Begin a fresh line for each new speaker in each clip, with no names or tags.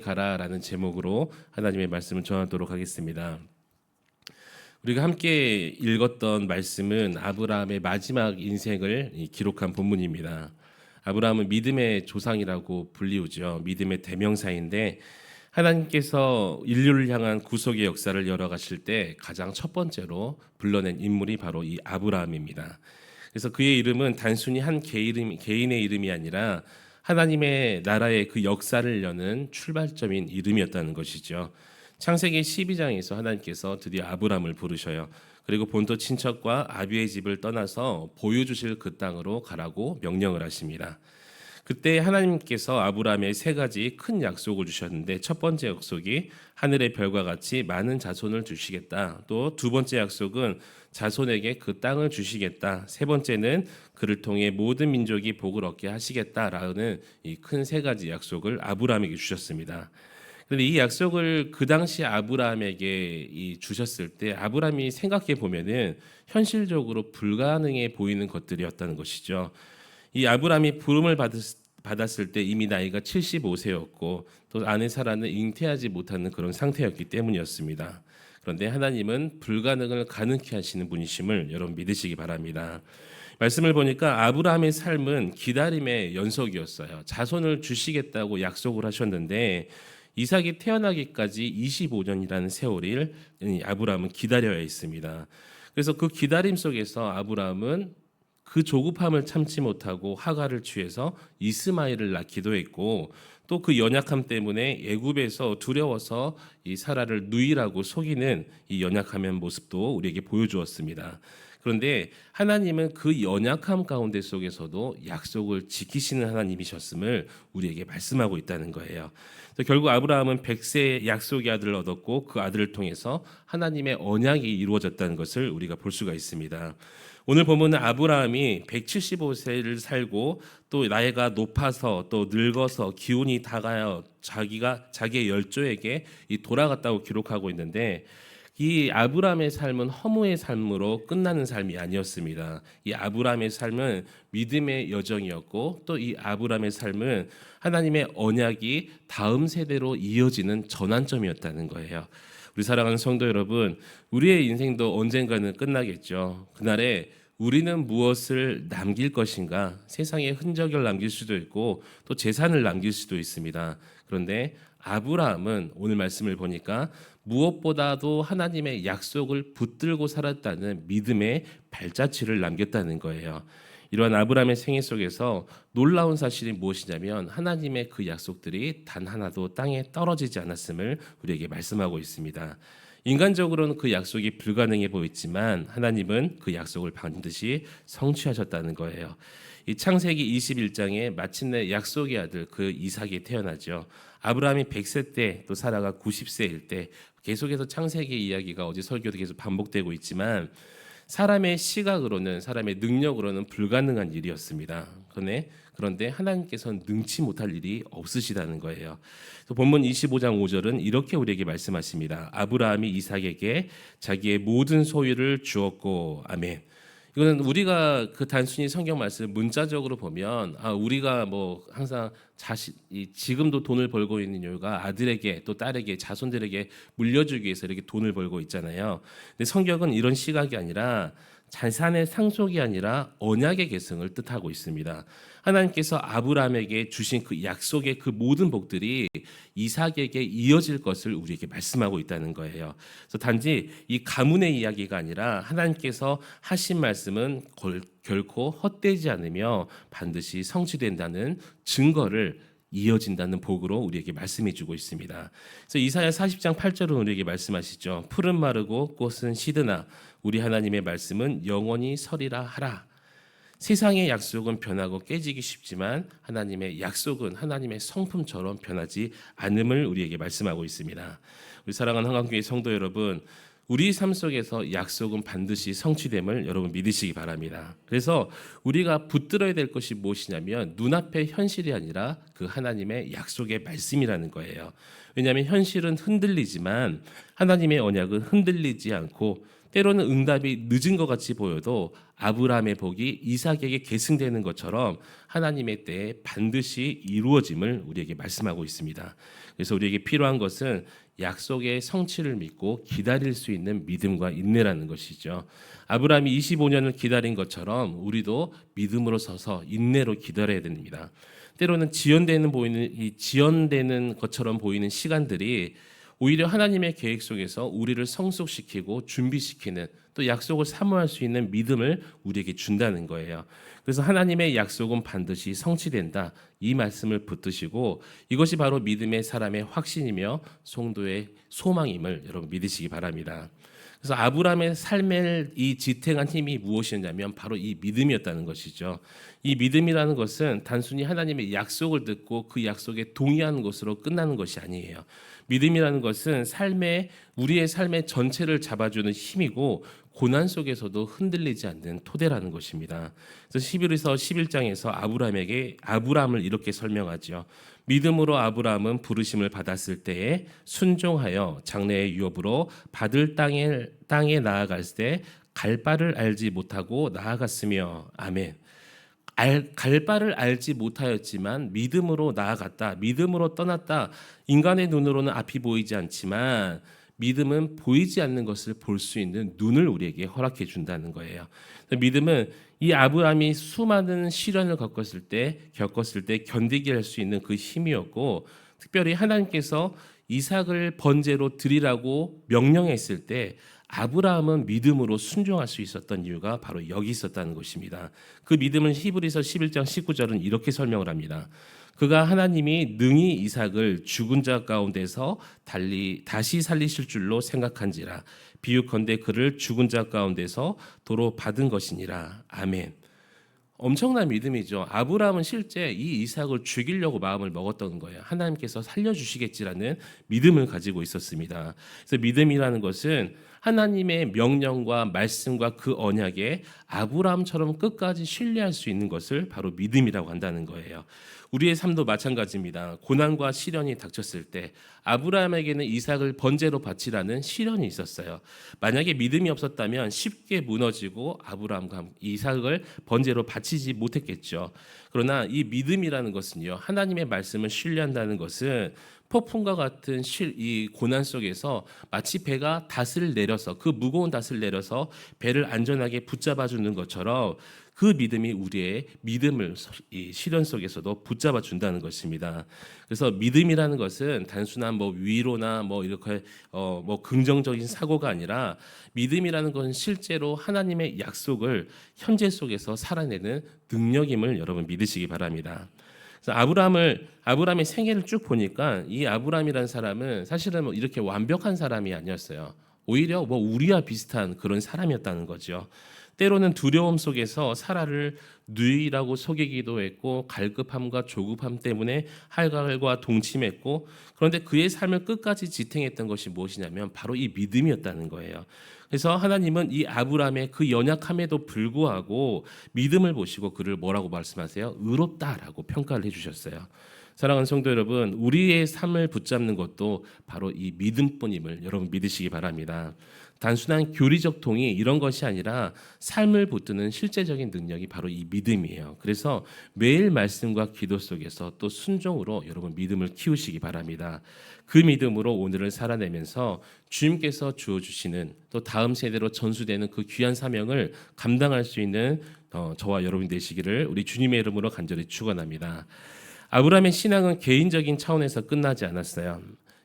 가라라는 제목으로 하나님의 말씀을 전하도록 하겠습니다. 우리가 함께 읽었던 말씀은 아브라함의 마지막 인생을 기록한 본문입니다. 아브라함은 믿음의 조상이라고 불리우죠. 믿음의 대명사인데 하나님께서 인류를 향한 구속의 역사를 열어가실 때 가장 첫 번째로 불러낸 인물이 바로 이 아브라함입니다. 그래서 그의 이름은 단순히 한 개인의 이름이 아니라 하나님의 나라의 그 역사를 여는 출발점인 이름이었다는 것이죠. 창세기 12장에서 하나님께서 드디어 아브라함을 부르셔요. 그리고 본토 친척과 아비의 집을 떠나서 보여주실 그 땅으로 가라고 명령을 하십니다. 그때 하나님께서 아브라함의 세 가지 큰 약속을 주셨는데, 첫 번째 약속이 하늘의 별과 같이 많은 자손을 주시겠다. 또 두 번째 약속은 자손에게 그 땅을 주시겠다. 세 번째는 그를 통해 모든 민족이 복을 얻게 하시겠다라는 이 큰 세 가지 약속을 아브라함에게 주셨습니다. 그런데 이 약속을 그 당시 아브라함에게 주셨을 때 아브라함이 생각해 보면은 현실적으로 불가능해 보이는 것들이었다는 것이죠. 이 아브라함이 부름을 받았을 때 이미 나이가 75세였고 또 아내 사라는 잉태하지 못하는 그런 상태였기 때문이었습니다. 그런데 하나님은 불가능을 가능케 하시는 분이심을 여러분 믿으시기 바랍니다. 말씀을 보니까 아브라함의 삶은 기다림의 연속이었어요. 자손을 주시겠다고 약속을 하셨는데 이삭이 태어나기까지 25년이라는 세월을 아브라함은 기다려야 했습니다. 그래서 그 기다림 속에서 아브라함은 그 조급함을 참지 못하고 하갈을 취해서 이스마엘을 낳기도 했고, 또 그 연약함 때문에 애굽에서 두려워서 이 사라를 누이라고 속이는 이 연약한 모습도 우리에게 보여주었습니다. 그런데 하나님은 그 연약함 가운데 속에서도 약속을 지키시는 하나님이셨음을 우리에게 말씀하고 있다는 거예요. 결국 아브라함은 100세의 약속의 아들을 얻었고 그 아들을 통해서 하나님의 언약이 이루어졌다는 것을 우리가 볼 수가 있습니다. 오늘 보면은 아브라함이 175세를 살고 또 나이가 높아서 또 늙어서 기운이 다가여 자기의 열조에게 돌아갔다고 기록하고 있는데, 이 아브라함의 삶은 허무의 삶으로 끝나는 삶이 아니었습니다. 이 아브라함의 삶은 믿음의 여정이었고 또 이 아브라함의 삶은 하나님의 언약이 다음 세대로 이어지는 전환점이었다는 거예요. 우리 사랑하는 성도 여러분, 우리의 인생도 언젠가는 끝나겠죠. 그날에 우리는 무엇을 남길 것인가? 세상에 흔적을 남길 수도 있고 또 재산을 남길 수도 있습니다. 그런데 아브라함은 오늘 말씀을 보니까 무엇보다도 하나님의 약속을 붙들고 살았다는 믿음의 발자취를 남겼다는 거예요. 이러한 아브라함의 생애 속에서 놀라운 사실이 무엇이냐면 하나님의 그 약속들이 단 하나도 땅에 떨어지지 않았음을 우리에게 말씀하고 있습니다. 인간적으로는 그 약속이 불가능해 보였지만 하나님은 그 약속을 반드시 성취하셨다는 거예요. 이 창세기 21장에 마침내 약속의 아들 그 이삭이 태어나죠. 아브라함이 100세 때 또 사라가 90세일 때, 계속해서 창세기 이야기가 어제 설교도 계속 반복되고 있지만 사람의 시각으로는, 사람의 능력으로는 불가능한 일이었습니다. 그런데 하나님께서는 능치 못할 일이 없으시다는 거예요. 본문 25장 5절은 이렇게 우리에게 말씀하십니다. 아브라함이 이삭에게 자기의 모든 소유를 주었고, 아멘. 이거는 우리가 그 단순히 성경 말씀을 문자적으로 보면 우리가 뭐 항상 지금도 돈을 벌고 있는 이유가 아들에게 또 딸에게 자손들에게 물려주기 위해서 이렇게 돈을 벌고 있잖아요. 근데 성경은 이런 시각이 아니라 자산의 상속이 아니라 언약의 계승을 뜻하고 있습니다. 하나님께서 아브라함에게 주신 그 약속의 그 모든 복들이 이삭에게 이어질 것을 우리에게 말씀하고 있다는 거예요. 그래서 단지 이 가문의 이야기가 아니라 하나님께서 하신 말씀은 결코 헛되지 않으며 반드시 성취된다는 증거를 이어진다는 복으로 우리에게 말씀해 주고 있습니다. 그래서 이사야 40장 8절은 우리에게 말씀하시죠. 풀은 마르고 꽃은 시드나 우리 하나님의 말씀은 영원히 서리라 하라. 세상의 약속은 변하고 깨지기 쉽지만 하나님의 약속은 하나님의 성품처럼 변하지 않음을 우리에게 말씀하고 있습니다. 우리 사랑하는 한강교회 성도 여러분, 우리 삶 속에서 약속은 반드시 성취됨을 여러분 믿으시기 바랍니다. 그래서 우리가 붙들어야 될 것이 무엇이냐면 눈앞의 현실이 아니라 그 하나님의 약속의 말씀이라는 거예요. 왜냐하면 현실은 흔들리지만 하나님의 언약은 흔들리지 않고 때로는 응답이 늦은 것 같이 보여도 아브라함의 복이 이삭에게 계승되는 것처럼 하나님의 때에 반드시 이루어짐을 우리에게 말씀하고 있습니다. 그래서 우리에게 필요한 것은 약속의 성취를 믿고 기다릴 수 있는 믿음과 인내라는 것이죠. 아브라함이 25년을 기다린 것처럼 우리도 믿음으로 서서 인내로 기다려야 됩니다. 때로는 지연되는 것처럼 보이는 시간들이 오히려 하나님의 계획 속에서 우리를 성숙시키고 준비시키는, 또 약속을 사모할 수 있는 믿음을 우리에게 준다는 거예요. 그래서 하나님의 약속은 반드시 성취된다, 이 말씀을 붙드시고 이것이 바로 믿음의 사람의 확신이며 성도의 소망임을 여러분 믿으시기 바랍니다. 그래서 아브라함의 삶을 이 지탱한 힘이 무엇이었냐면 바로 이 믿음이었다는 것이죠. 이 믿음이라는 것은 단순히 하나님의 약속을 듣고 그 약속에 동의하는 것으로 끝나는 것이 아니에요. 믿음이라는 것은 우리의 삶의 전체를 잡아주는 힘이고 고난 속에서도 흔들리지 않는 토대라는 것입니다. 그래서 11에서 11장에서 아브라함을 이렇게 설명하죠. 믿음으로 아브라함은 부르심을 받았을 때에 순종하여 장래의 유업으로 받을 땅에 나아갈 때 갈 바를 알지 못하고 나아갔으며. 아멘. 갈 바를 알지 못하였지만 믿음으로 나아갔다, 믿음으로 떠났다. 인간의 눈으로는 앞이 보이지 않지만 믿음은 보이지 않는 것을 볼 수 있는 눈을 우리에게 허락해 준다는 거예요. 믿음은 이 아브라함이 수많은 시련을 겪었을 때 견디게 할 수 있는 그 힘이었고, 특별히 하나님께서 이삭을 번제로 드리라고 명령했을 때 아브라함은 믿음으로 순종할 수 있었던 이유가 바로 여기 있었다는 것입니다. 그 믿음은 히브리서 11장 19절은 이렇게 설명을 합니다. 그가 하나님이 능히 이삭을 죽은 자 가운데서 다시 살리실 줄로 생각한지라. 비유컨대 그를 죽은 자 가운데서 도로 받은 것이니라. 아멘. 엄청난 믿음이죠. 아브라함은 실제 이 이삭을 죽이려고 마음을 먹었던 거예요. 하나님께서 살려주시겠지라는 믿음을 가지고 있었습니다. 그래서 믿음이라는 것은 하나님의 명령과 말씀과 그 언약에 아브라함처럼 끝까지 신뢰할 수 있는 것을 바로 믿음이라고 한다는 거예요. 우리의 삶도 마찬가지입니다. 고난과 시련이 닥쳤을 때 아브라함에게는 이삭을 번제로 바치라는 시련이 있었어요. 만약에 믿음이 없었다면 쉽게 무너지고 아브라함과 이삭을 번제로 바치지 못했겠죠. 그러나 이 믿음이라는 것은요, 하나님의 말씀을 신뢰한다는 것은 폭풍과 같은 이 고난 속에서 마치 배가 닷을 내려서, 그 무거운 닷을 내려서 배를 안전하게 붙잡아 주는 것처럼 그 믿음이 우리의 믿음을 이 시련 속에서도 붙잡아 준다는 것입니다. 그래서 믿음이라는 것은 단순한 위로나 이렇게 긍정적인 사고가 아니라, 믿음이라는 것은 실제로 하나님의 약속을 현재 속에서 살아내는 능력임을 여러분 믿으시기 바랍니다. 그래서 아브라함의 생애를 쭉 보니까 이 아브라함이라는 사람은 사실은 이렇게 완벽한 사람이 아니었어요. 오히려 우리와 비슷한 그런 사람이었다는 거죠. 때로는 두려움 속에서 사라를 누이라고 속이기도 했고, 갈급함과 조급함 때문에 할갈과 동침했고, 그런데 그의 삶을 끝까지 지탱했던 것이 무엇이냐면 바로 이 믿음이었다는 거예요. 그래서 하나님은 이 아브라함의 그 연약함에도 불구하고 믿음을 보시고 그를 뭐라고 말씀하세요? 의롭다라고 평가를 해주셨어요. 사랑하는 성도 여러분, 우리의 삶을 붙잡는 것도 바로 이 믿음뿐임을 여러분 믿으시기 바랍니다. 단순한 교리적 동의 이런 것이 아니라 삶을 붙드는 실제적인 능력이 바로 이 믿음이에요. 그래서 매일 말씀과 기도 속에서 또 순종으로 여러분 믿음을 키우시기 바랍니다. 그 믿음으로 오늘을 살아내면서 주님께서 주어주시는, 또 다음 세대로 전수되는 그 귀한 사명을 감당할 수 있는 저와 여러분 되시기를 우리 주님의 이름으로 간절히 축원합니다. 아브라함의 신앙은 개인적인 차원에서 끝나지 않았어요.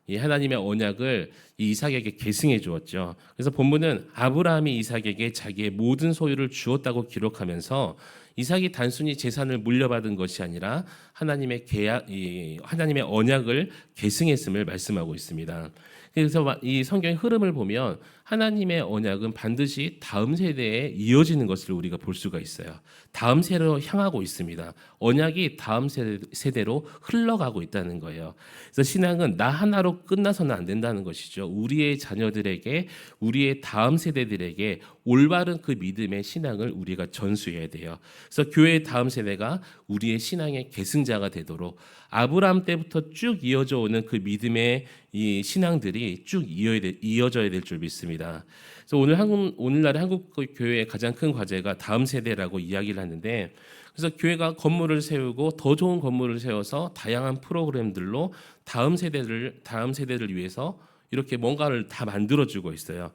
이 하나님의 언약을 이 이삭에게 계승해 주었죠. 그래서 본문은 아브라함이 이삭에게 자기의 모든 소유를 주었다고 기록하면서 이삭이 단순히 재산을 물려받은 것이 아니라 하나님의 언약을 계승했음을 말씀하고 있습니다. 그래서 이 성경의 흐름을 보면 하나님의 언약은 반드시 다음 세대에 이어지는 것을 우리가 볼 수가 있어요. 다음 세대로 향하고 있습니다. 언약이 다음 세대로 흘러가고 있다는 거예요. 그래서 신앙은 나 하나로 끝나서는 안 된다는 것이죠. 우리의 자녀들에게, 우리의 다음 세대들에게 올바른 그 믿음의 신앙을 우리가 전수해야 돼요. 그래서 교회의 다음 세대가 우리의 신앙의 계승자가 되도록 아브라함 때부터 쭉 이어져 오는 그 믿음의 이 신앙들이 쭉 이어져야 될 줄 믿습니다. 그래서 오늘날의 한국 교회의 가장 큰 과제가 다음 세대라고 이야기를 하는데, 그래서 교회가 건물을 세우고 더 좋은 건물을 세워서 다양한 프로그램들로 다음 세대를 위해서 이렇게 뭔가를 다 만들어주고 있어요.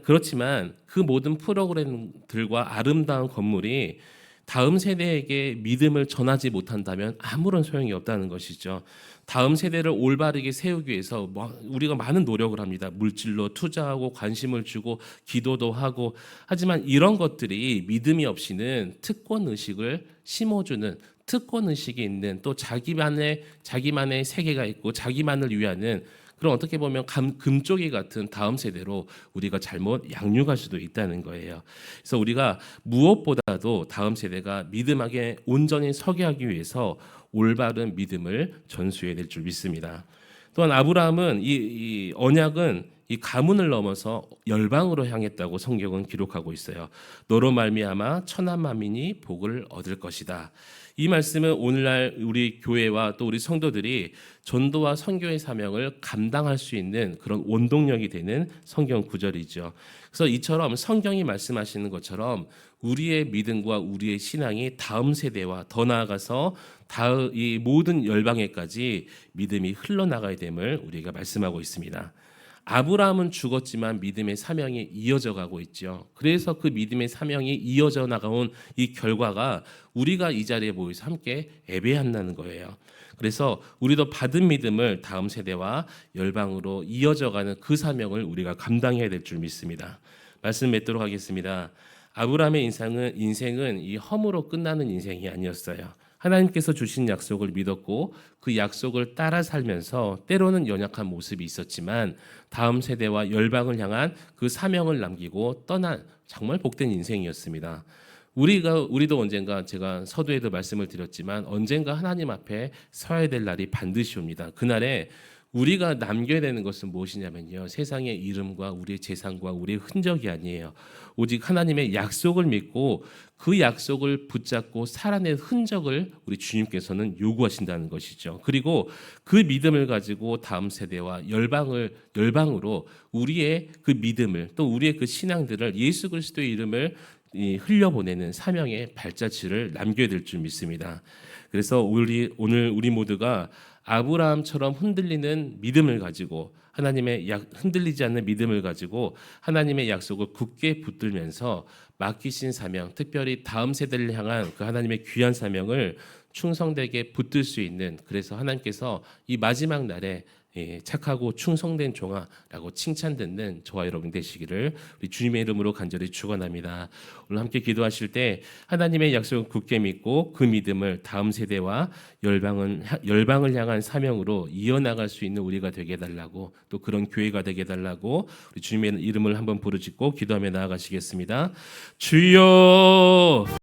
그렇지만 그 모든 프로그램들과 아름다운 건물이 다음 세대에게 믿음을 전하지 못한다면 아무런 소용이 없다는 것이죠. 다음 세대를 올바르게 세우기 위해서 우리가 많은 노력을 합니다. 물질로 투자하고 관심을 주고 기도도 하고, 하지만 이런 것들이 믿음이 없이는 특권 의식을 심어주는, 특권 의식이 있는, 또 자기만의 세계가 있고 자기만을 위하는 그런, 어떻게 보면 금쪽이 같은 다음 세대로 우리가 잘못 양육할 수도 있다는 거예요. 그래서 우리가 무엇보다도 다음 세대가 믿음하게 온전히 서게 하기 위해서 올바른 믿음을 전수해야 될 줄 믿습니다. 또한 아브라함은 이 언약은 이 가문을 넘어서 열방으로 향했다고 성경은 기록하고 있어요. 너로 말미암아 천한 만민이 복을 얻을 것이다. 이 말씀은 오늘날 우리 교회와 또 우리 성도들이 전도와 선교의 사명을 감당할 수 있는 그런 원동력이 되는 성경 구절이죠. 그래서 이처럼 성경이 말씀하시는 것처럼 우리의 믿음과 우리의 신앙이 다음 세대와 더 나아가서 이 모든 열방에까지 믿음이 흘러나가야 됨을 우리가 말씀하고 있습니다. 아브라함은 죽었지만 믿음의 사명이 이어져 가고 있죠. 그래서 그 믿음의 사명이 이어져 나가온 이 결과가 우리가 이 자리에 모여서 함께 예배한다는 거예요. 그래서 우리도 받은 믿음을 다음 세대와 열방으로 이어져가는 그 사명을 우리가 감당해야 될 줄 믿습니다. 말씀 맺도록 하겠습니다. 아브라함의 인생은 이 허무로 끝나는 인생이 아니었어요. 하나님께서 주신 약속을 믿었고 그 약속을 따라 살면서 때로는 연약한 모습이 있었지만 다음 세대와 열방을 향한 그 사명을 남기고 떠난 정말 복된 인생이었습니다. 우리도 언젠가, 제가 서두에도 말씀을 드렸지만 언젠가 하나님 앞에 서야 될 날이 반드시 옵니다. 그날에 우리가 남겨야 되는 것은 무엇이냐면요, 세상의 이름과 우리의 재산과 우리의 흔적이 아니에요. 오직 하나님의 약속을 믿고 그 약속을 붙잡고 살아낸 흔적을 우리 주님께서는 요구하신다는 것이죠. 그리고 그 믿음을 가지고 다음 세대와 열방으로 우리의 그 믿음을, 또 우리의 그 신앙들을, 예수 그리스도의 이름을 흘려보내는 사명의 발자취를 남겨야 될 줄 믿습니다. 그래서 오늘 우리 모두가 아브라함처럼 흔들리는 믿음을 가지고, 흔들리지 않는 믿음을 가지고 하나님의 약속을 굳게 붙들면서 맡기신 사명, 특별히 다음 세대를 향한 그 하나님의 귀한 사명을 충성되게 붙들 수 있는, 그래서 하나님께서 이 마지막 날에 착하고 충성된 종아라고 칭찬 듣는 저와 여러분 되시기를 우리 주님의 이름으로 간절히 축원합니다. 오늘 함께 기도하실 때 하나님의 약속을 굳게 믿고 그 믿음을 다음 세대와 열방을 향한 사명으로 이어나갈 수 있는 우리가 되게 해달라고, 또 그런 교회가 되게 해달라고 우리 주님의 이름을 한번 부르짖고 기도하며 나아가시겠습니다. 주여.